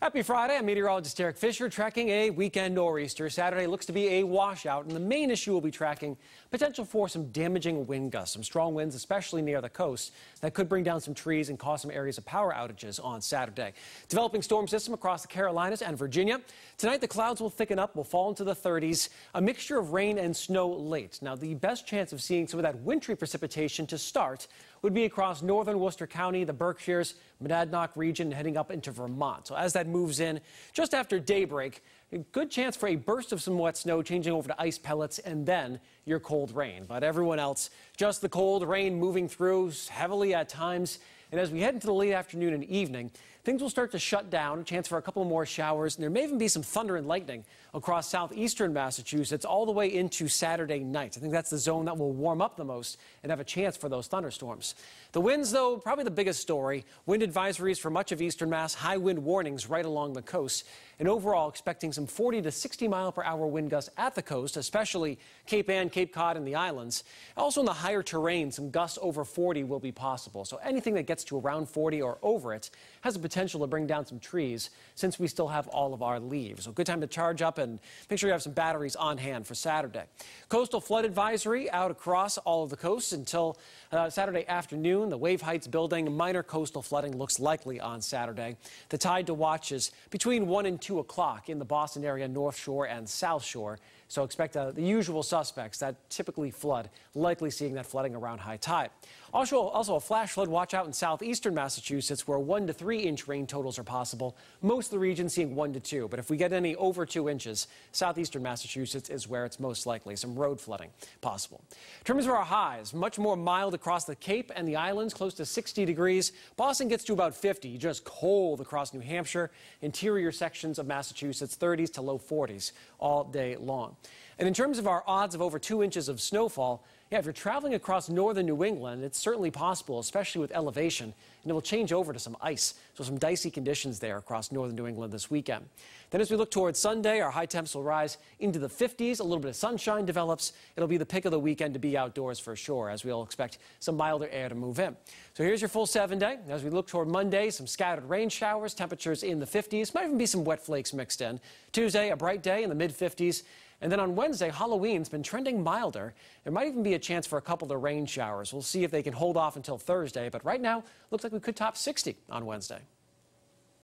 Happy Friday. I'm meteorologist Eric Fisher tracking a weekend nor'easter. Saturday looks to be a washout, and the main issue will be tracking potential for some damaging wind gusts, some strong winds, especially near the coast, that could bring down some trees and cause some areas of power outages on Saturday. Developing storm system across the Carolinas and Virginia. Tonight, the clouds will thicken up, will fall into the 30s, a mixture of rain and snow late. Now, the best chance of seeing some of that wintry precipitation to start would be across northern Worcester County, the Berkshires, Monadnock region, heading up into Vermont. So as that moves in just after daybreak, a good chance for a burst of some wet snow changing over to ice pellets and then your cold rain. But everyone else, just the cold rain moving through heavily at times. And as we head into the late afternoon and evening, things will start to shut down, a chance for a couple more showers, and there may even be some thunder and lightning across southeastern Massachusetts all the way into Saturday night. I think that's the zone that will warm up the most and have a chance for those thunderstorms. The winds, though, probably the biggest story. Wind advisories for much of eastern Mass, high wind warnings right along the coast, and overall expecting some 40 to 60 mile per hour wind gusts at the coast, especially Cape Ann, Cape Cod, and the islands. Also in the higher terrain, some gusts over 40 will be possible. So anything that gets to around 40 or over it has the potential to bring down some trees since we still have all of our leaves. So good time to charge up and make sure you have some batteries on hand for Saturday. Coastal flood advisory out across all of the coast until Saturday afternoon. The wave heights building, minor coastal flooding looks likely on Saturday. The tide to watch is between 1 and 2 o'clock in the Boston area, North Shore and South Shore. So expect the usual suspects that typically flood, likely seeing that flooding around high tide. Also a flash flood watch out in southeastern Massachusetts where 1 to 3 inch rain totals are possible. Most of the region seeing 1 to 2. But if we get any over 2 inches, southeastern Massachusetts is where it's most likely. Some road flooding possible. In terms of our highs, much more mild across the Cape and the islands, close to 60 degrees. Boston gets to about 50, just cold across New Hampshire. Interior sections of Massachusetts, 30s to low 40s all day long. And in terms of our odds of over 2 inches of snowfall, if you're traveling across northern New England, it's certainly possible, especially with elevation, and it will change over to some ice. So some dicey conditions there across northern New England this weekend. Then as we look towards Sunday, our high temps will rise into the 50s. A little bit of sunshine develops. It'll be the pick of the weekend to be outdoors for sure, as we'll expect some milder air to move in. So here's your full 7-day. As we look toward Monday, some scattered rain showers, temperatures in the 50s. Might even be some wet flakes mixed in. Tuesday, a bright day in the mid-50s. And then on Wednesday, Halloween's been trending milder. There might even be a chance for a couple of rain showers. We'll see if they can hold off until Thursday. But right now, looks like we could top 60 on Wednesday.